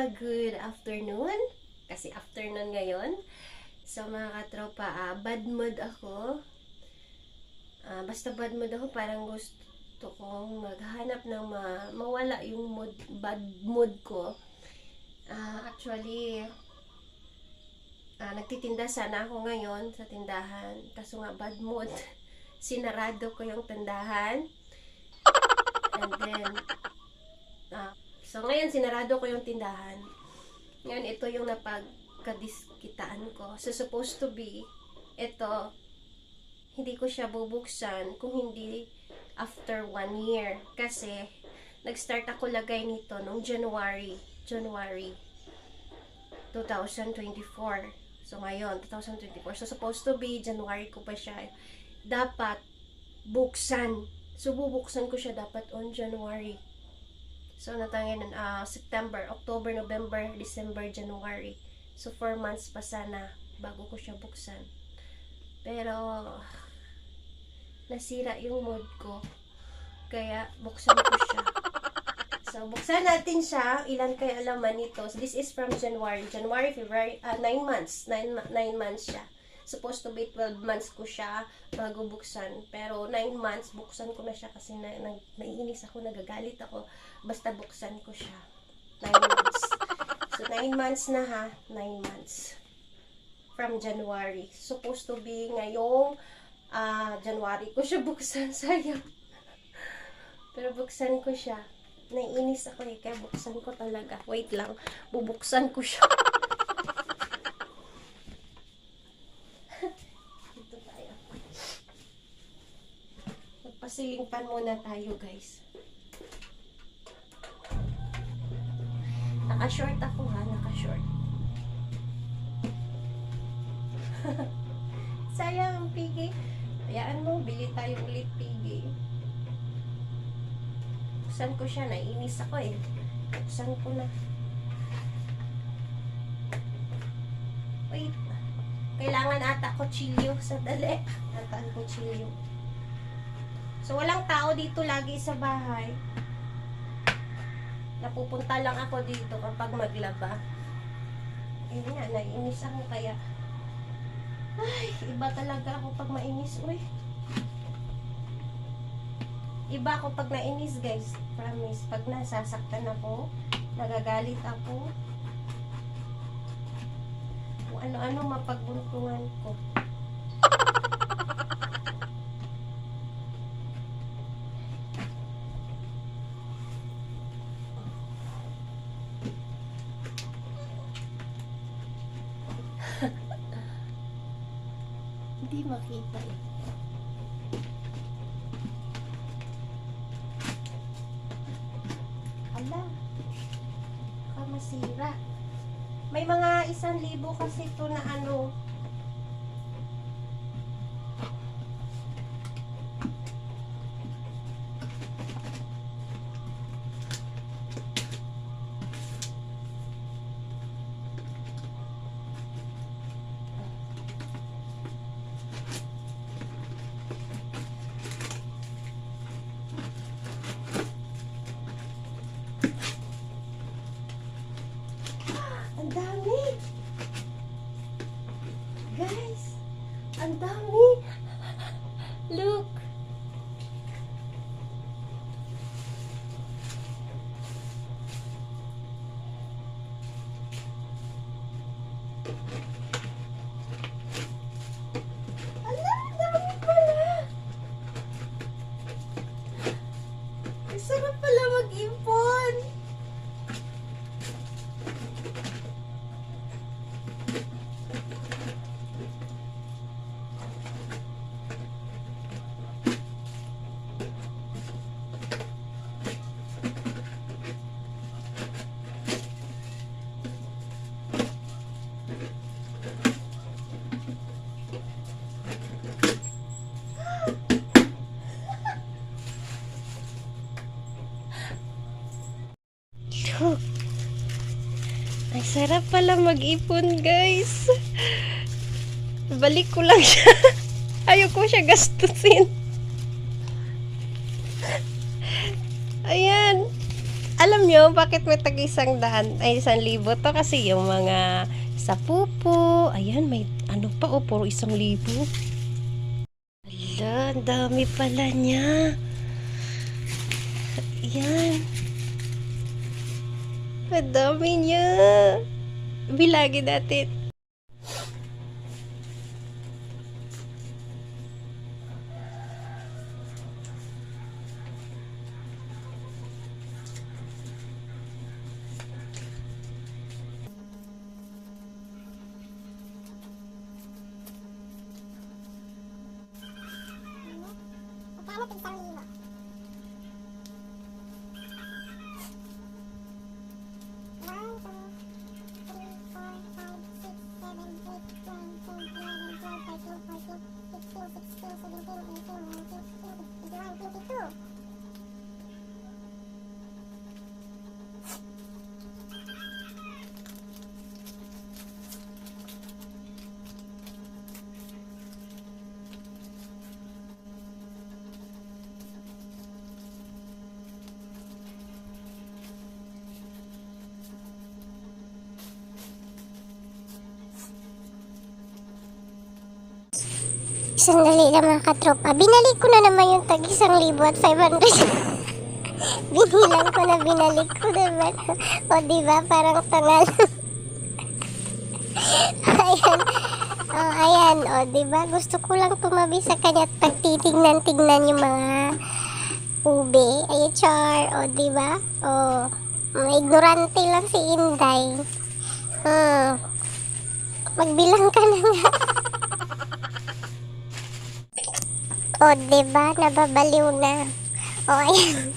good afternoon. Kasi afternoon ngayon. So mga katropa, bad mood ako. Basta bad mood ako, parang gusto kong maghanap ng mawala yung bad mood ko. Actually, nagtitinda sana ako ngayon sa tindahan. Kaso nga bad mood. Sinarado ko yung tindahan. And then, so ngayon sinarado ko yung tindahan. Ngayon ito yung napagkadiskitaan ko. So supposed to be, ito, hindi ko siya bubuksan kung hindi after 1 year. Kasi, nag-start ako lagay nito noong January 2024. So ngayon, 2024. So supposed to be, January ko pa siya dapat buksan. So bubuksan ko siya dapat on January. So natangin September, October, November, December, January. So 4 months pa sana bago ko siya buksan. Pero nasira yung mood ko. Kaya buksan ko siya. So buksan natin siya. Ilan kaya alaman nito? So, this is from January, February, 9 months. 9 months siya. Supposed to be 12 months ko siya bago buksan. Pero 9 months, buksan ko na siya kasi naiinis ako, nagagalit ako. Basta buksan ko siya. 9 months. So 9 months na ha. 9 months. From January. Supposed to be ngayong January ko siya buksan. Sayang. Pero buksan ko siya. Naiinis ako kaya buksan ko talaga. Wait lang. Bubuksan ko siya. Pasilingpan muna tayo, guys. Naka-short ako ha, naka-short. Sayang ang pigi. Hayaan mo, bili tayo ulit pigi. Buksan ko siya, naiinis ako eh. Buksan ko na. Wait. Kailangan ata kutsilyo sa dali. Ata ang kutsilyo. So, walang tao dito lagi sa bahay. Napupunta lang ako dito kapag maglaba. Ayun nga, naiinis ako kaya. Ay, iba talaga ako pag mainis. Uy. Iba ako pag nainis, guys. Promise. Pag nasasaktan ako, nagagalit ako. Kung ano-ano mapagbuntungan ko. Hindi makita eh. Ala. Baka masira. May mga 1,000 kasi ito na ano. Ang dami! Guys! Ang dami! Look! Ala! Ang dami pala! Ang sarap pala mag-impon! Look. Ay, sarap pala mag-ipon, guys. Balik ko lang siya. Ayoko siya gastusin. Ayan. Alam nyo, bakit may tag 100 ay 1,000 to? Kasi yung mga sa pupo. Ayan, may ano pa oh, puro 1,000. Ala, ang dami pala niya. Ayan. Ang dami niya. Bilagin natin. Sandali lang mga katropa. Binalik ko na naman yung tag 1,500. Binilang ko na, binalik ko naman. O diba, parang tangal. Ayan. O, ayan. O diba, gusto ko lang tumabi sa kanya at pagtitignan-tignan yung mga ube. Ayan, char. O diba? O, ignorante lang si Inday. Magbilang ka na nga. O, diba? Nababaliw na. O, ayan.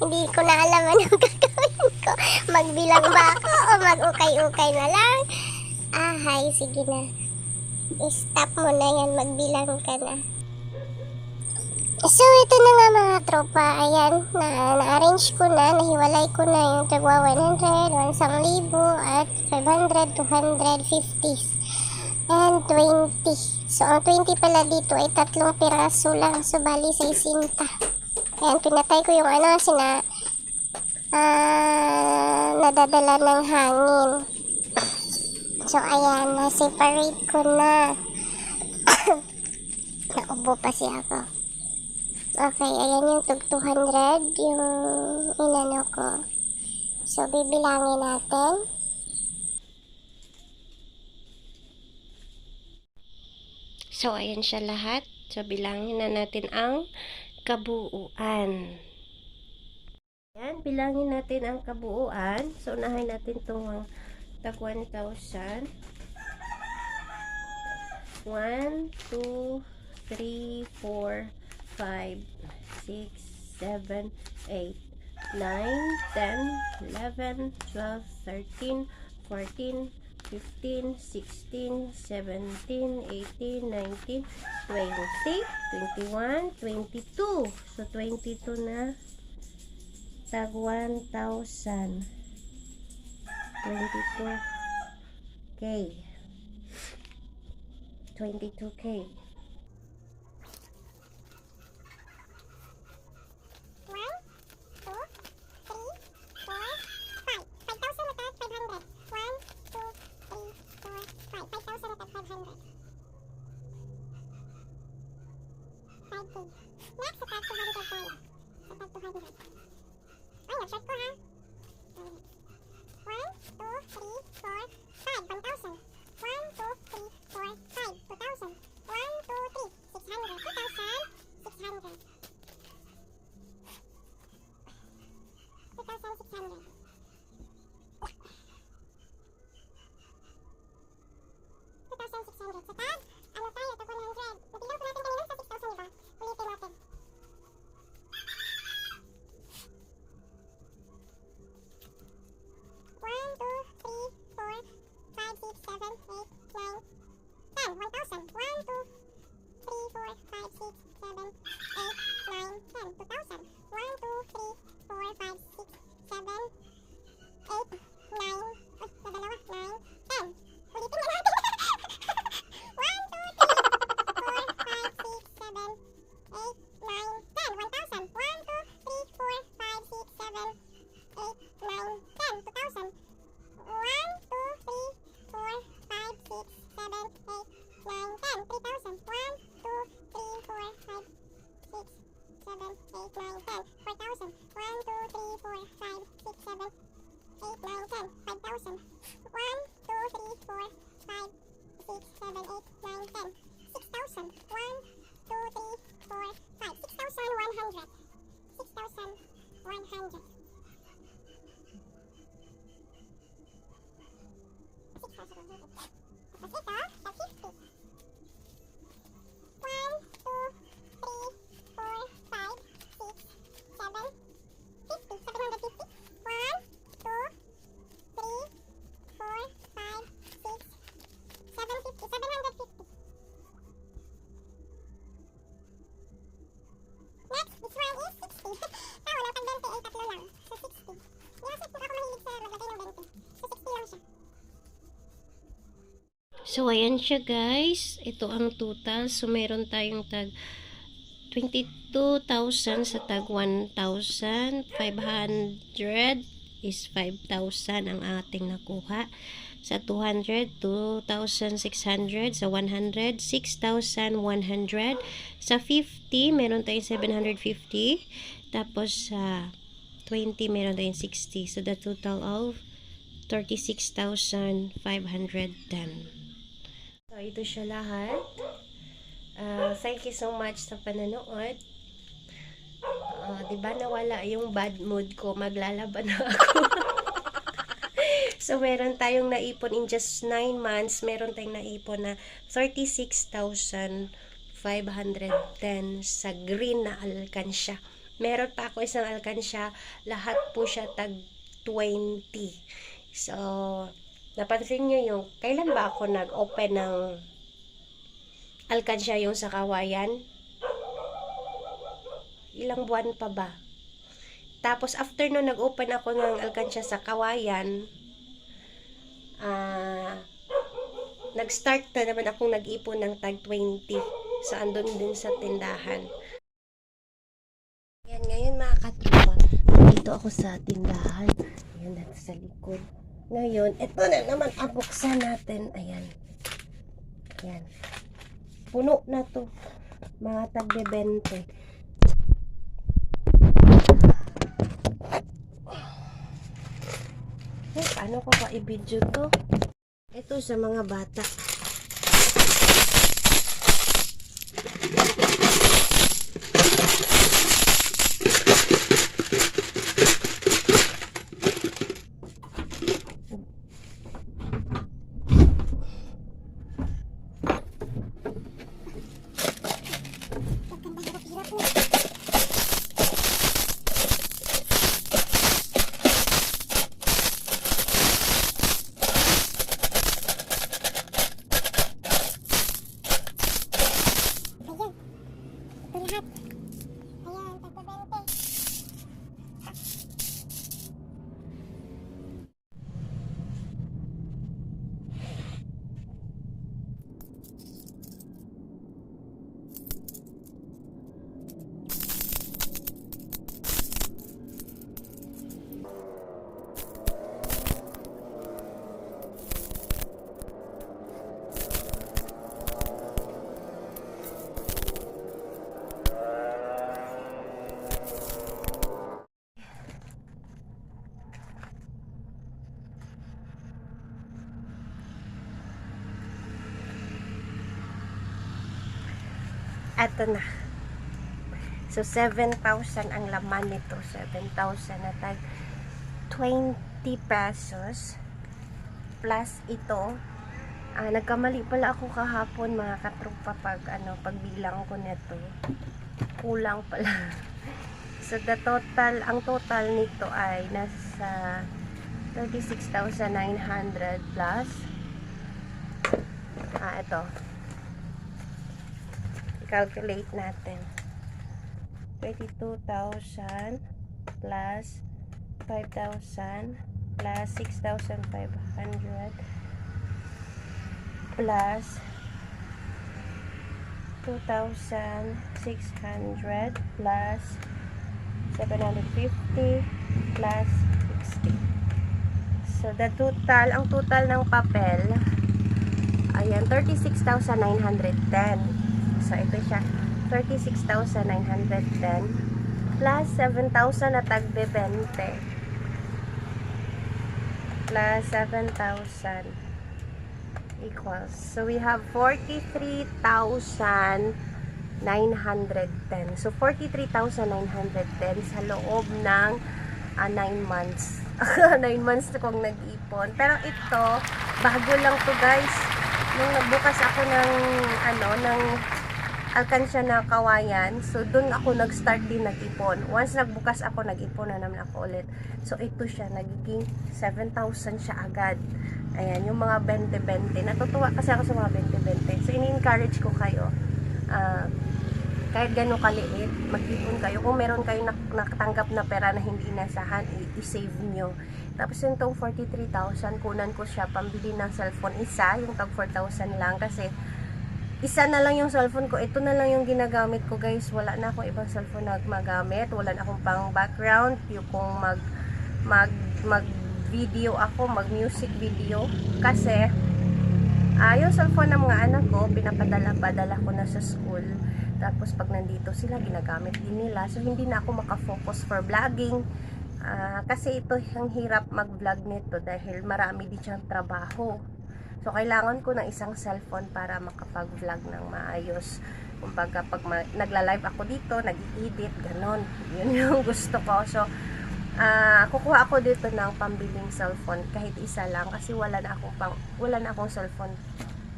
Hindi ko na alam anong gagawin ko. Magbilang ba ako o mag-ukay-ukay na lang? Hay, sige na. I-stop mo na yan. Magbilang ka na. So, ito na nga mga tropa. Ayan, na-arrange ko na. Nahiwalay ko na yung tagwa 100, 1,000, at 500, 250. And 20. So, ang 20 pala dito ay 3 piraso lang. So, bali 60. Ayan, pinatay ko yung ano kasi nadadala ng hangin. So, ayan, na-separate ko na. Naubo pa siya ako. Okay, ayan yung 200 yung inano ko. So, bibilangin natin. So, ayan siya lahat. So, bilangin na natin ang kabuuan. Ayan, bilangin natin ang kabuuan. So, unahin natin itong tag 1,000. 1, 2, 3, 4, 5, 6, 7, 8, 9, 10, 11, 12, 13, 14, 15, 16, 17, 18, 19, 20, 21, 22. So, 22 na tag 1,000. 22K. 22K. Next, sa tag 200 tayo. Sa tag 200. Ay, nag-short ko ha. 1, 2, 3, 4, 5. 1,000. 1, 2, 3, 4, 5. 2,000. 1, 2, 3. 600. 2,000. 600. 2,600. 2,600. Sa tag, ano tayo? Tag 100. Nabilang ko natin kanina sa 6,000, diba? Ulitin natin. 1, 2, 3, 4, 5, 6, 7, 8, 9, 10. 1,000. 1, So, ayan siya guys. Ito ang total. So, meron tayong tag 22,000 sa tag 1,500 is 5,000 ang ating nakuha. Sa 200, 2,600. Sa 100, 6,100. Sa 50, meron tayong 750. Tapos sa 20, meron tayong 60. So, the total of 36,510. So, ito siya lahat. Thank you so much sa pananood. Diba nawala yung bad mood ko? Maglalaban na ako. So, meron tayong naipon in just 9 months. Meron tayong naipon na 36,510 sa green na alkansya. Meron pa ako isang alkansya. Lahat po siya tag 20. So, napansin nyo yung, kailan ba ako nag-open ng alkansya yung sa Kawayan? Ilang buwan pa ba? Tapos, after no nag-open ako ng alkansya sa Kawayan, nag-start na naman akong nag-ipon ng tag 20. So, andun din sa tindahan. Yan, ngayon mga katropa, dito ako sa tindahan. Ayan, dito sa likod. Ngayon, ito na naman ang buksan natin. Ayan. Ayan. Puno na to. Mga tagbe-20. Paano ko pa i-video to? Ito sa mga bata. Ito na. So, 7,000 ang laman nito. 7,000 na tag 20 pesos. Plus ito. Nagkamali pala ako kahapon mga katropa pagbilang ko nito. Kulang pala. So, ang total nito ay nasa 36,900 plus. Ito. Calculate natin. 22,000 plus 5,000 plus 6,500 plus 2,600 plus 750 plus 60. So, ang total ng papel, ayan, 36,910. So, ito siya. 36,910 plus 7,000 na tagbe 20 plus 7,000 equals. So, we have 43,910. So, 43,910 sa loob ng 9 months. 9 months na kong nag-ipon. Pero ito, bago lang to guys. Nung nagbukas ako ng alkansya na Kawayan, so doon ako nag-start din nag-ipon. Once nagbukas ako, nag-ipon na naman ako ulit. So ito siya, nagiging 7,000 siya agad. Ayan, yung mga 20-20. Natutuwa kasi ako sa mga 20-20. So ini-encourage ko kayo, kahit gano'ng kaliit, mag-ipon kayo. Kung meron kayo nakatanggap na pera na hindi nasahan, i-save nyo. Tapos yung tong 43,000, kunan ko siya pambili ng cellphone isa, yung tag 4,000 lang kasi isa na lang yung cellphone ko. Ito na lang yung ginagamit ko, guys. Wala na akong ibang cellphone na magamit. Wala na akong pang background. Yung kung mag video ako, mag music video. Kasi yung cellphone ng mga anak ko, pinapadala ko na sa school. Tapos pag nandito sila, ginagamit din nila. So hindi na ako makafocus for vlogging. Kasi ito ang hirap mag-vlog nito dahil marami din siyang trabaho. So kailangan ko ng isang cellphone para makapag-vlog ng maayos. Kumbaga pag nagla-live ako dito, nag-edit, ganon. Yun yung gusto ko. So kukuha ako dito ng pambiling cellphone kahit isa lang kasi wala na akong cellphone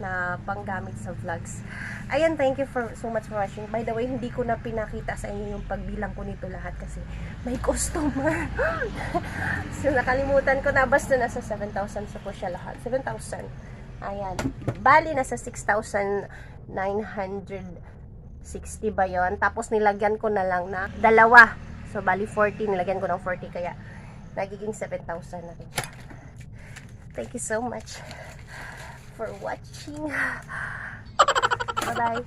na panggamit sa vlogs. Ayan, thank you so much for watching. By the way, hindi ko na pinakita sa inyo yung pagbilang ko nito lahat kasi may customer. So nakalimutan ko na, basta nasa 7,000 sa po siya lahat. 7,000. Ayan. Bali nasa 6,960 ba yon. Tapos nilagyan ko na lang na dalawa. So bali 40, nilagyan ko ng 40 kaya nagiging 7,000 na rin. Thank you so much for watching. Bye-bye.